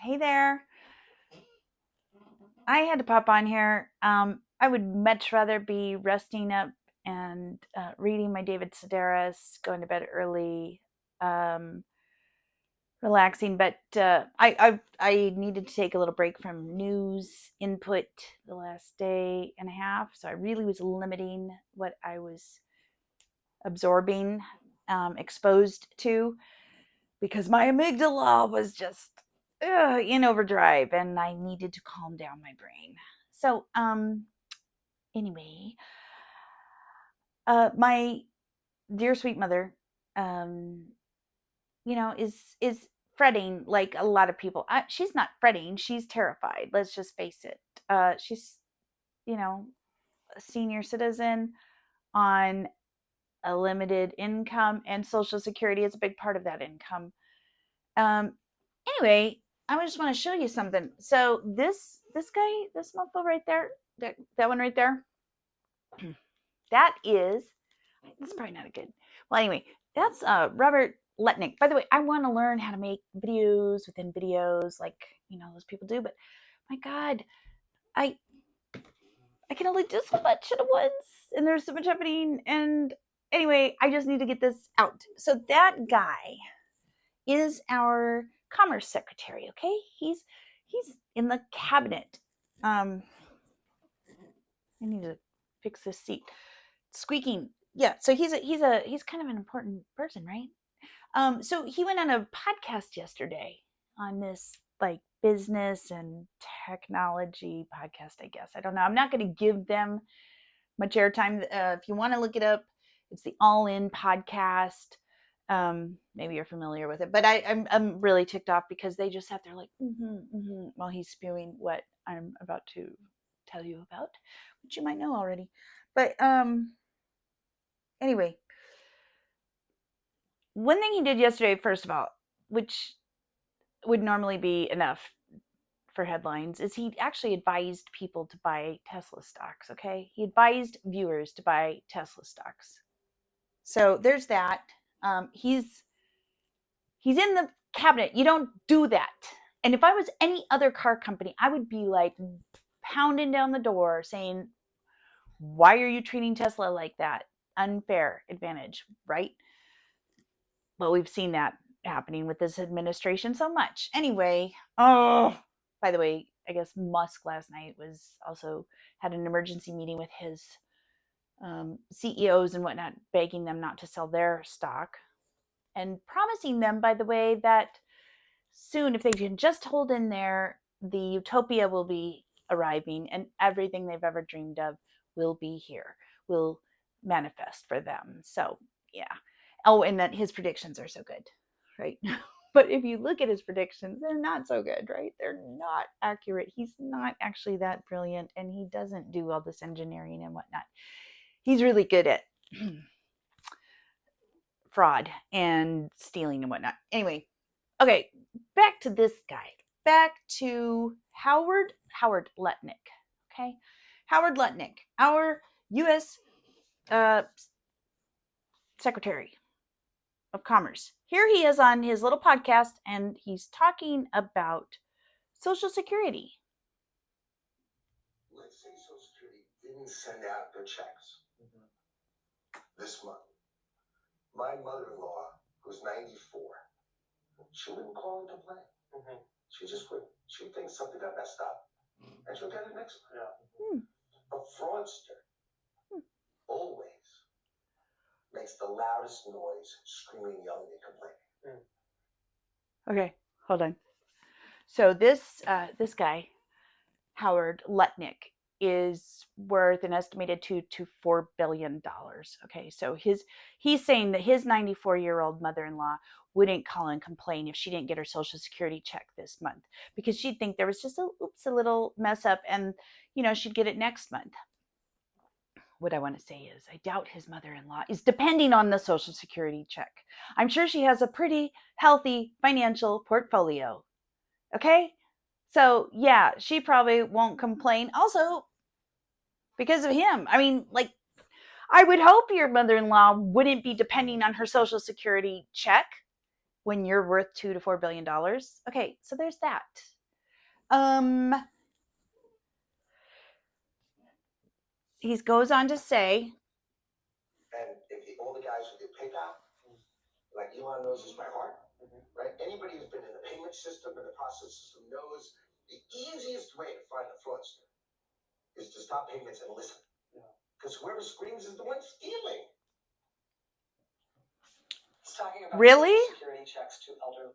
Hey there. I had to pop on here. I would much rather be resting up and reading my David Sedaris, going to bed early, um, relaxing. But I needed to take a little break from news input the last day and a half, so I really was limiting what I was absorbing, exposed to, because my amygdala was just in overdrive, and I needed to calm down my brain. So, anyway, my dear sweet mother, um, is fretting like a lot of people. She's not fretting; she's terrified. Let's just face it. She's, a senior citizen on a limited income, and Social Security is a big part of that income. Um, anyway, I just want to show you something. So this guy, this mofo right there, that one right there, that is, that's probably not a good. Well, anyway, that's Robert Lutnick. By the way, I want to learn how to make videos within videos, like those people do. But my God, I I can only do so much at once, and there's so much happening. And anyway, I just need to get this out. So that guy is our commerce secretary. Okay, he's in the cabinet. I need to fix this seat. Squeaking. Yeah, so he's kind of an important person, right? So he went on a podcast yesterday on this like business and technology podcast, I guess. I don't know. I'm not going to give them much airtime. If you want to look it up, it's the All In podcast. Maybe you're familiar with it, but I'm really ticked off because they just sat there like while he's spewing what I'm about to tell you about, which you might know already. But anyway, one thing he did yesterday, first of all, which would normally be enough for headlines, is he actually advised people to buy Tesla stocks. Okay, he advised viewers to buy Tesla stocks. So there's that. He's in the cabinet. You don't do that. And if I was any other car company, I would be like pounding down the door saying, why are you treating Tesla like that? Unfair advantage, right? Well, we've seen that happening with this administration so much. Anyway, by the way, I guess Musk last night was also had an emergency meeting with his CEOs and whatnot, begging them not to sell their stock and promising them, by the way, that soon, if they can just hold in there, the utopia will be arriving and everything they've ever dreamed of will be here, will manifest for them. So, yeah. Oh, and that his predictions are so good, right? But if you look at his predictions, they're not so good, right? They're not accurate. He's not actually that brilliant, and he doesn't do all this engineering and whatnot. He's really good at fraud and stealing and whatnot. Anyway, okay, back to this guy. Back to Howard Lutnick. Okay, Howard Lutnick, our U.S. Secretary of Commerce. Here he is on his little podcast, and he's talking about Social Security. Let's say Social Security didn't send out their checks this month. My mother-in-law, who's 94, she wouldn't call and complain. She just wouldn't. She thinks something got messed up, and she'll get it next month. A fraudster always makes the loudest noise, screaming, yelling, and complaining. Okay, hold on. So this guy, Howard Lutnick, is worth an estimated $2 to $4 billion. Okay, so he's saying that his 94-year-old mother-in-law wouldn't call and complain if she didn't get her Social Security check this month, because she'd think there was just a little mess up, and she'd get it next month. What I want to say is, I doubt his mother-in-law is depending on the Social Security check. I'm sure she has a pretty healthy financial portfolio. Okay? So, yeah, she probably won't complain. Also, because of him. I mean, like, I would hope your mother-in-law wouldn't be depending on her Social Security check. when you're worth $2 to $4 billion. Okay, so there's that. Um, he goes on to say, and if all the guys with the pickup, like Elon knows this by heart, right? Anybody who's been in the payment system or the process system knows the easiest way to find a fraudster is to stop payments and listen. Because whoever screams is the one stealing. He's talking about really? Social security checks to elderly.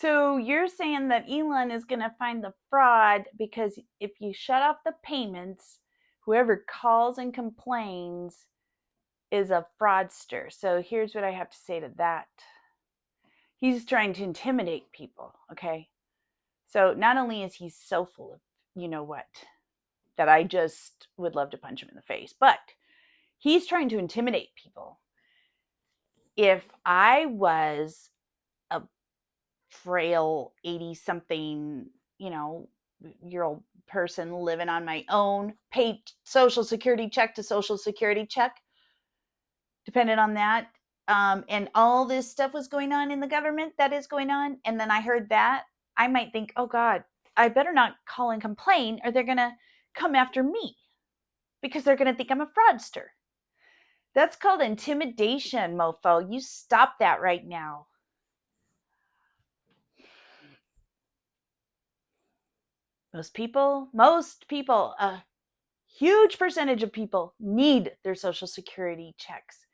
So you're saying that Elon is going to find the fraud because if you shut off the payments, whoever calls and complains is a fraudster. So here's what I have to say to that. He's trying to intimidate people, okay? So not only is he so full of you know what, that I just would love to punch him in the face, but he's trying to intimidate people. If I was a frail 80 something, year old person living on my own, paid social security check to social security check, depending on that. And all this stuff was going on in the government that is going on. And then I heard that, I might think, oh God, I better not call and complain or they're going to come after me because they're going to think I'm a fraudster. That's called intimidation, mofo. You stop that right now. Most people, a huge percentage of people need their Social Security checks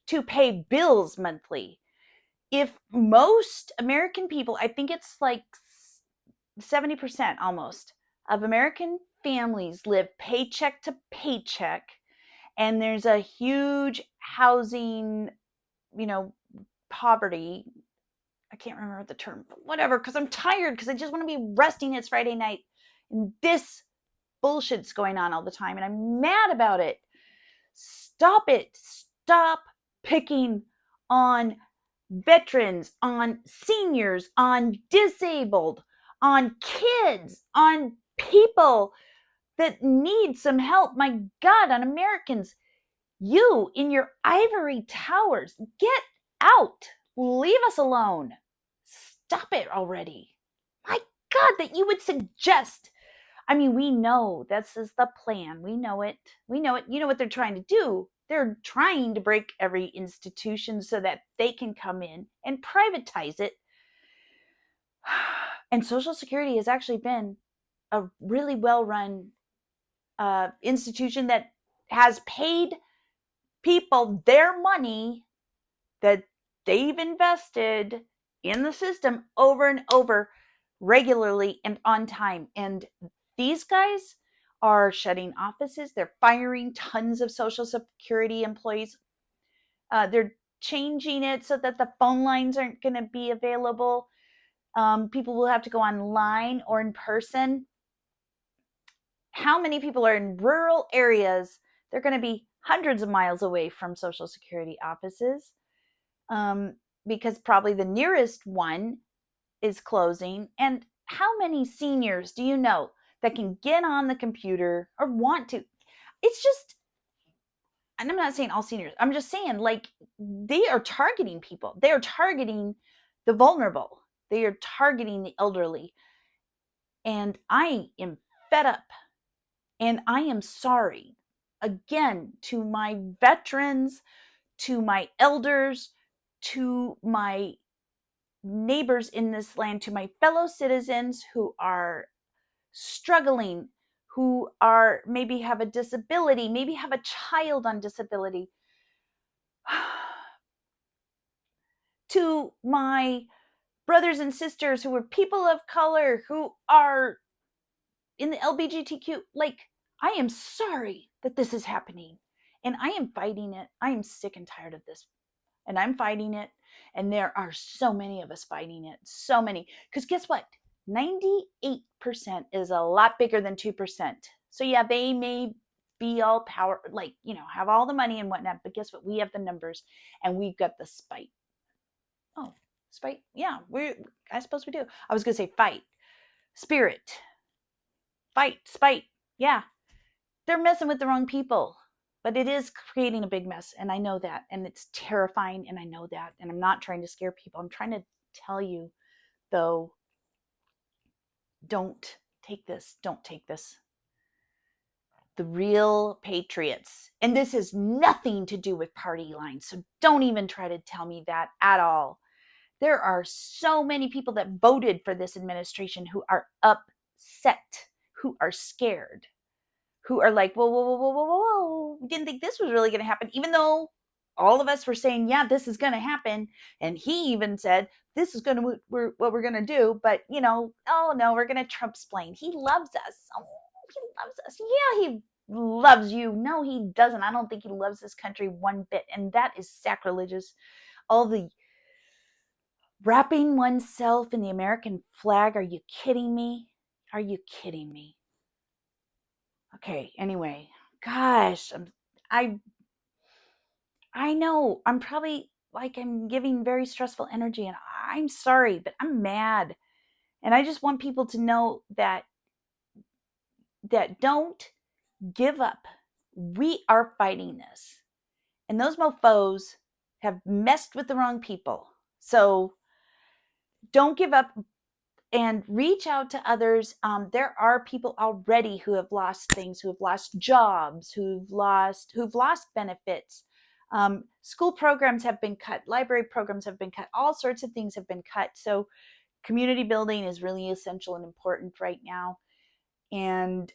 to pay bills monthly. If most American people, I think it's like 70% almost of American families live paycheck to paycheck, and there's a huge housing, poverty. I can't remember the term, but whatever, because I'm tired, because I just want to be resting. It's Friday night, and this bullshit's going on all the time, and I'm mad about it. Stop it. Stop picking on veterans, on seniors, on disabled, on kids, on people that need some help. My God, on Americans. You in your ivory towers, get out. Leave us alone. Stop it already. My God, that you would suggest. I mean, we know this is the plan. We know it. We know it. You know what they're trying to do? They're trying to break every institution so that they can come in and privatize it. And Social Security has actually been a really well run institution that has paid people their money that they've invested in the system over and over, regularly and on time. And these guys are shutting offices. They're firing tons of Social Security employees. They're changing it so that the phone lines aren't going to be available. People will have to go online or in person. How many people are in rural areas? They're going to be hundreds of miles away from Social Security offices, because probably the nearest one is closing. And how many seniors do you know that can get on the computer or want to? It's just, and I'm not saying all seniors, I'm just saying, like, they are targeting people. They are targeting the vulnerable. They are targeting the elderly. And I am fed up. And I am sorry, again, to my veterans, to my elders, to my neighbors in this land, to my fellow citizens who are struggling, who are maybe have a disability, maybe have a child on disability, to my brothers and sisters who are people of color, who are in the LGBTQ, like, I am sorry that this is happening. And I am fighting it. I am sick and tired of this. And I'm fighting it. And there are so many of us fighting it. So many. Because guess what? 98% is a lot bigger than 2%. So yeah, they may be all power, like, have all the money and whatnot. But guess what? We have the numbers and we've got the spite. Oh, spite? Yeah, I suppose we do. I was going to say fight. Spirit. Fight. Spite. Yeah. They're messing with the wrong people. But it is creating a big mess, and I know that, and it's terrifying, and I know that, and I'm not trying to scare people. I'm trying to tell you, though, don't take this. Don't take this. The real patriots, and this has nothing to do with party lines, so don't even try to tell me that at all. There are so many people that voted for this administration who are upset, who are scared, who are like, whoa, whoa, whoa, whoa, whoa, whoa, we didn't think this was really going to happen, even though all of us were saying, yeah, this is going to happen. And he even said, this is going to, what we're going to do. But, oh no, we're going to Trump explain. He loves us. Oh, he loves us. Yeah, he loves you. No, he doesn't. I don't think he loves this country one bit. And that is sacrilegious. All the wrapping oneself in the American flag. Are you kidding me? Are you kidding me? Okay, anyway, gosh, I I know I'm probably like I'm giving very stressful energy, and I'm sorry, but I'm mad. And I just want people to know that don't give up. We are fighting this. And those mofos have messed with the wrong people. So don't give up and reach out to others. There are people already who have lost things, who have lost jobs, who've lost benefits. School programs have been cut, library programs have been cut, all sorts of things have been cut. So community building is really essential and important right now. And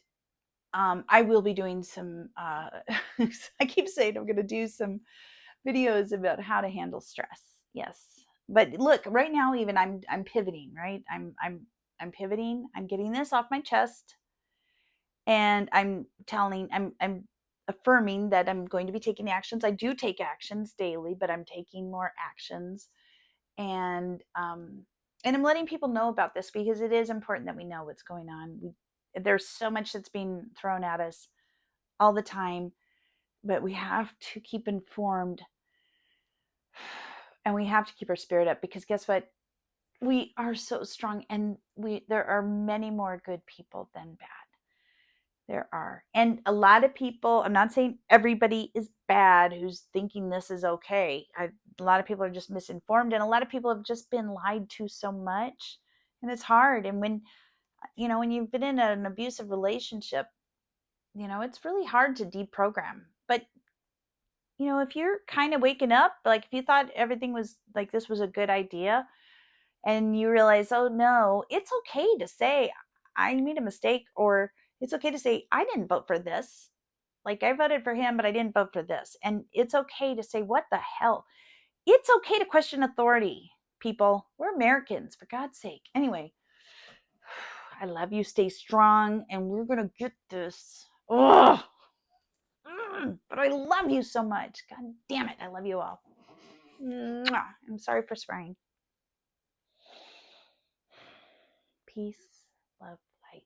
I will be doing some. I keep saying I'm going to do some videos about how to handle stress. Yes. But look, right now even I'm pivoting, right? I'm pivoting. I'm getting this off my chest, and I'm affirming that I'm going to be taking actions. I do take actions daily, but I'm taking more actions, and I'm letting people know about this because it is important that we know what's going on. There's so much that's being thrown at us all the time, but we have to keep informed, and we have to keep our spirit up, because guess what? We are so strong, and there are many more good people than bad. There are. And a lot of people, I'm not saying everybody is bad who's thinking this is okay. A lot of people are just misinformed, and a lot of people have just been lied to so much, and it's hard. And when you've been in an abusive relationship, it's really hard to deprogram. But if you're kind of waking up, like if you thought everything was like this was a good idea, and you realize, oh no, it's okay to say I made a mistake, or it's okay to say I didn't vote for this. Like, I voted for him, but I didn't vote for this. And it's okay to say, what the hell? It's okay to question authority, people. We're Americans, for God's sake. Anyway, I love you. Stay strong, and we're going to get this. Ugh. But I love you so much. God damn it. I love you all. I'm sorry for swearing. Peace, love, light.